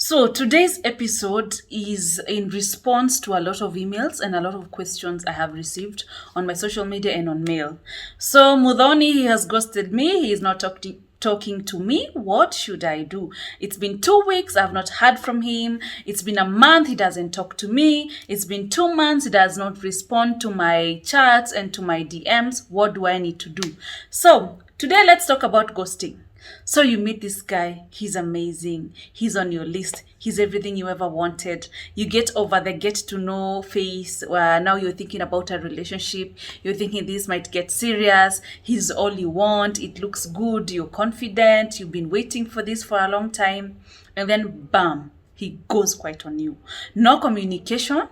So today's episode is in response to a lot of emails and a lot of questions I have received on my social media and on mail. So Muthoni, he has ghosted me. He is not talking to me. What should I do? It's been 2 weeks. I've not heard from him. It's been a month. He doesn't talk to me. It's been 2 months. He does not respond to my chats and to my DMs. What do I need to do? So today let's talk about ghosting. So you meet this guy, he's amazing, he's on your list, he's everything you ever wanted. You get over the get to know phase where now you're thinking about a relationship, you're thinking this might get serious, he's all you want, it looks good, you're confident, you've been waiting for this for a long time, and then bam, he goes quiet on you. No communication,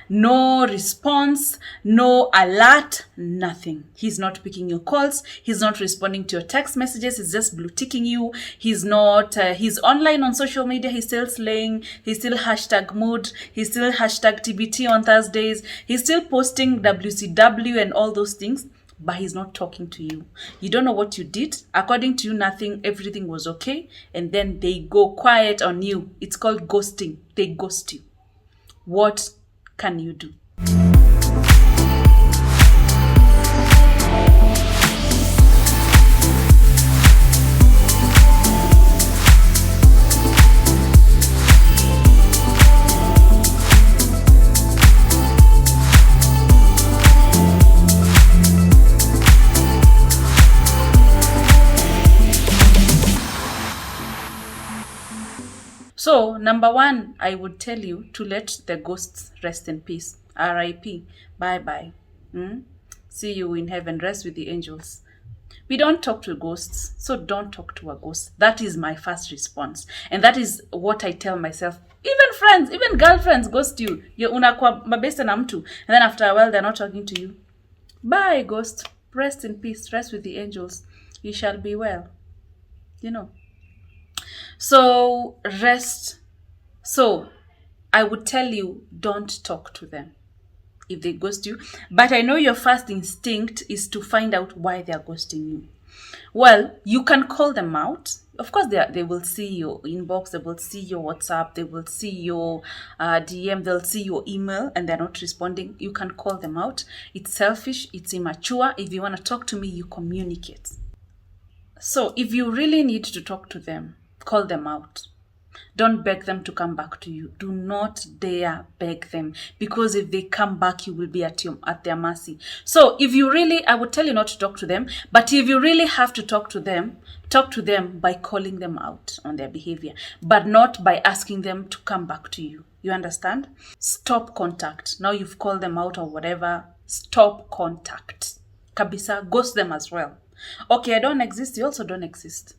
no response, no alert, nothing. He's not picking your calls. He's not responding to your text messages. He's just blue ticking you. He's not, he's online on social media. He's still slaying. He's still hashtag mood. He's still hashtag TBT on Thursdays. He's still posting WCW and all those things, but he's not talking to you. You don't know what you did. According to you, nothing, everything was okay. And then they go quiet on you. It's called ghosting. They ghost you. What can you do? So, number one, I would tell you to let the ghosts rest in peace. R.I.P. Bye-bye. See you in heaven. Rest with the angels. We don't talk to ghosts, so don't talk to a ghost. That is my first response. And that is what I tell myself. Even friends, even girlfriends ghost you. You unakuwa mabeste na mtu. And then after a while, they're not talking to you. Bye, ghost. Rest in peace. Rest with the angels. You shall be well. You know. So, rest. So, I would tell you, don't talk to them if they ghost you. But I know your first instinct is to find out why they are ghosting you. Well, you can call them out. Of course, they will see your inbox, they will see your WhatsApp, they will see your DM, they'll see your email, and they're not responding. You can call them out. It's selfish, it's immature. If you want to talk to me, you communicate. So if you really need to talk to them, call them out. Don't beg them to come back to you. Do not dare beg them, because if they come back, you will be at their mercy. So if you really, I would tell you not to talk to them, but if you really have to talk to them by calling them out on their behavior, but not by asking them to come back to you. You understand? Stop contact. Now you've called them out or whatever. Stop contact. Kabisa, ghost them as well. Okay, I don't exist. You also don't exist.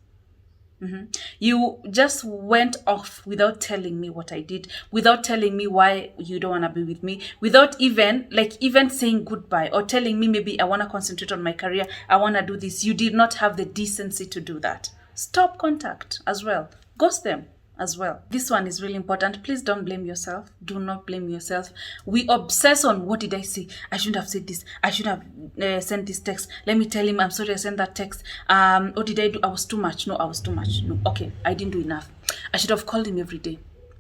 You just went off without telling me what I did, without telling me why you don't want to be with me, without even saying goodbye or telling me maybe I want to concentrate on my career, I want to do this. You did not have the decency to do that. Stop contact as well. Ghost them as well. This one is really important. Please don't blame yourself. Do not blame yourself. We obsess on, what did I say? I shouldn't have said this. I should have sent this text. Let me tell him I'm sorry I sent that text. What did I do? I was too much. No, I was too much. No, okay, I didn't do enough. I should have called him every day.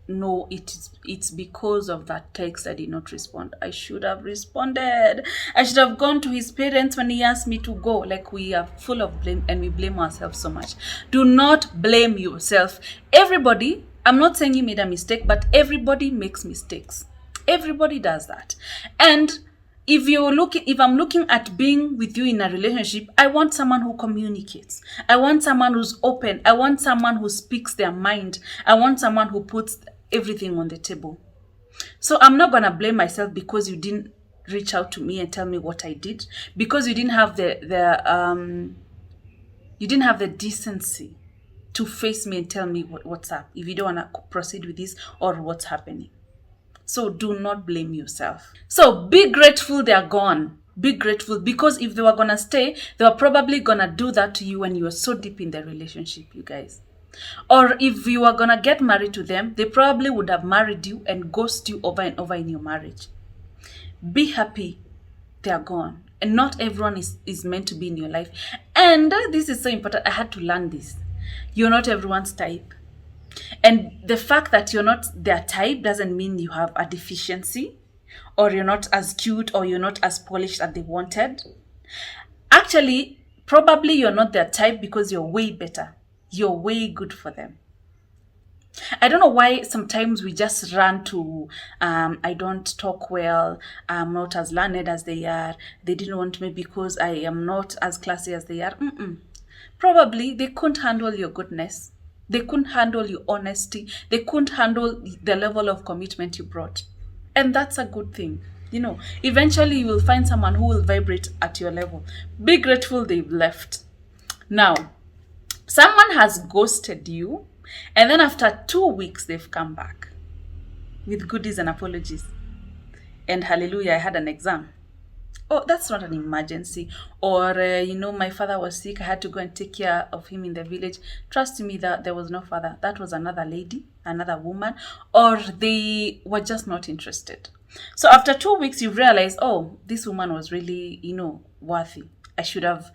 No, it's because of that text I did not respond. I should have responded. I should have gone to his parents when he asked me to go. Like, we are full of blame and we blame ourselves so much. Do not blame yourself. Everybody, I'm not saying you made a mistake, but everybody makes mistakes. Everybody does that. And if I'm looking at being with you in a relationship, I want someone who communicates. I want someone who's open. I want someone who speaks their mind. I want someone who puts everything on the table. So I'm not going to blame myself because you didn't reach out to me and tell me what I did, because you didn't have the decency to face me and tell me what's up, if you don't want to proceed with this or what's happening. So do not blame yourself. So be grateful they're gone. Be grateful, because if they were going to stay, they were probably going to do that to you when you were so deep in the relationship, you guys. Or if you were going to get married to them, they probably would have married you and ghost you over and over in your marriage. Be happy they're gone. And not everyone is meant to be in your life. And this is so important. I had to learn this. You're not everyone's type. And the fact that you're not their type doesn't mean you have a deficiency, or you're not as cute, or you're not as polished as they wanted. Actually, probably you're not their type because you're way better. You're way good for them. I don't know why sometimes we just run to, I don't talk well, I'm not as learned as they are, they didn't want me because I am not as classy as they are. Probably they couldn't handle your goodness. They couldn't handle your honesty. They couldn't handle the level of commitment you brought. And that's a good thing. Eventually you will find someone who will vibrate at your level. Be grateful they've left. Now, someone has ghosted you, and then after 2 weeks, they've come back with goodies and apologies. And hallelujah, I had an exam. Oh, that's not an emergency. Or, my father was sick. I had to go and take care of him in the village. Trust me that there was no father. That was another lady, another woman. Or they were just not interested. So after 2 weeks, you realize, oh, this woman was really, worthy. I should have,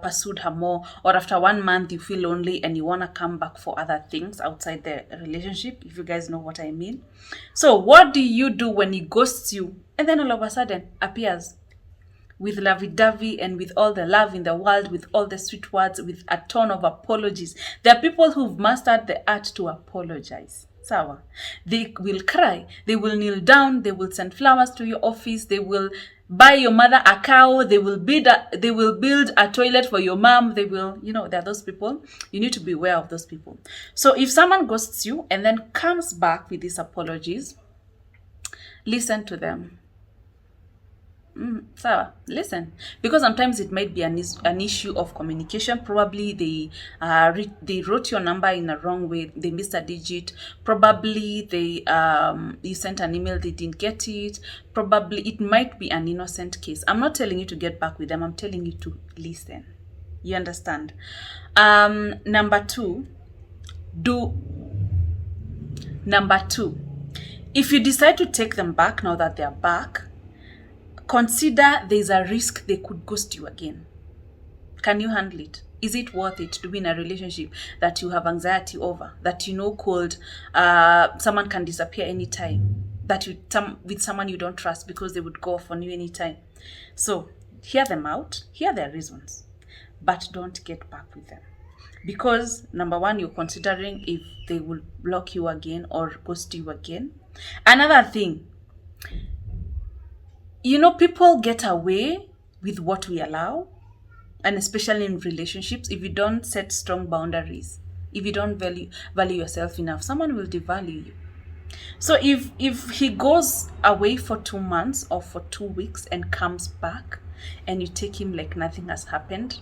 pursued her more. Or after 1 month, you feel lonely and you want to come back for other things outside the relationship, if you guys know what I mean. So what do you do when he ghosts you and then all of a sudden appears with lovey-dovey and with all the love in the world, with all the sweet words, with a ton of apologies? There are people who've mastered the art to apologize. Sawa. They will cry. They will kneel down. They will send flowers to your office. They will buy your mother a cow. They will build a toilet for your mom. They will, there are those people. You need to be aware of those people. So if someone ghosts you and then comes back with these apologies, listen to them. Listen, because sometimes it might be an issue of communication. Probably they wrote your number in a wrong way. They missed a digit. Probably you sent an email, they didn't get it. Probably it might be an innocent case. I'm not telling you to get back with them. I'm telling you to listen. You understand? Number two, if you decide to take them back now that they're back, consider there's a risk they could ghost you again. Can you handle it? Is it worth it to be in a relationship that you have anxiety over, that could someone can disappear anytime, with someone you don't trust because they would go off on you anytime? So hear them out, hear their reasons, but don't get back with them. Because number one, you're considering if they will block you again or ghost you again. Another thing, people get away with what we allow, and especially in relationships, if you don't set strong boundaries, if you don't value yourself enough, someone will devalue you. So if he goes away for 2 months or for 2 weeks and comes back and you take him like nothing has happened,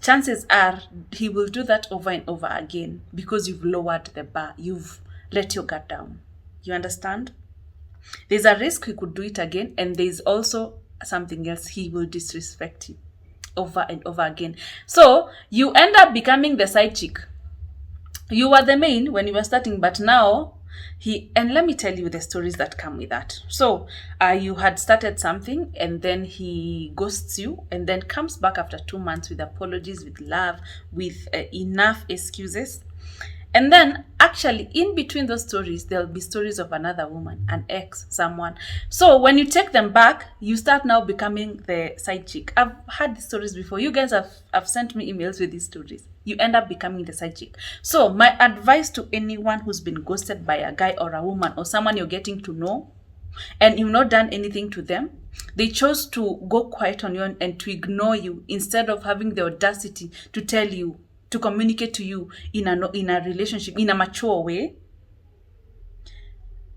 chances are he will do that over and over again because you've lowered the bar, you've let your guard down. You understand? There's a risk he could do it again, and there's also something else, he will disrespect you over and over again. So you end up becoming the side chick. You were the main when you were starting, but now and let me tell you the stories that come with that. So you had started something and then he ghosts you and then comes back after 2 months with apologies, with love, with enough excuses. And then actually in between those stories, there'll be stories of another woman, an ex, someone. So when you take them back, you start now becoming the side chick. I've had these stories before. You guys have sent me emails with these stories. You end up becoming the side chick. So my advice to anyone who's been ghosted by a guy or a woman or someone you're getting to know, and you've not done anything to them, they chose to go quiet on you and to ignore you instead of having the audacity to tell you, to communicate to you in a relationship, in a mature way.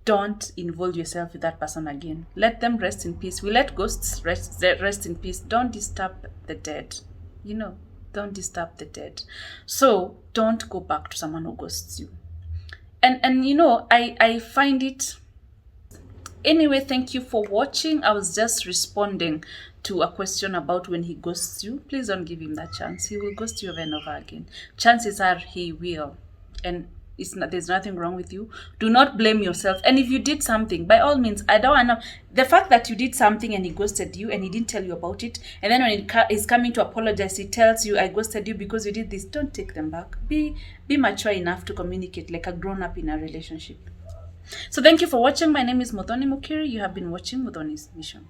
Don't involve yourself with that person again. Let them rest in peace. We let ghosts rest in peace. Don't disturb the dead. Don't disturb the dead. So don't go back to someone who ghosts you. And I find it. Anyway, thank you for watching. I was just responding to a question about when he ghosts you. Please don't give him that chance. He will ghost you over and over again. Chances are he will. And There's nothing wrong with you. Do not blame yourself. And if you did something, by all means, I don't know. The fact that you did something and he ghosted you and he didn't tell you about it, and then when he's coming to apologize, he tells you, I ghosted you because you did this. Don't take them back. Be mature enough to communicate like a grown-up in a relationship. So thank you for watching. My name is Muthoni Mukiri. You have been watching Muthoni's Mission.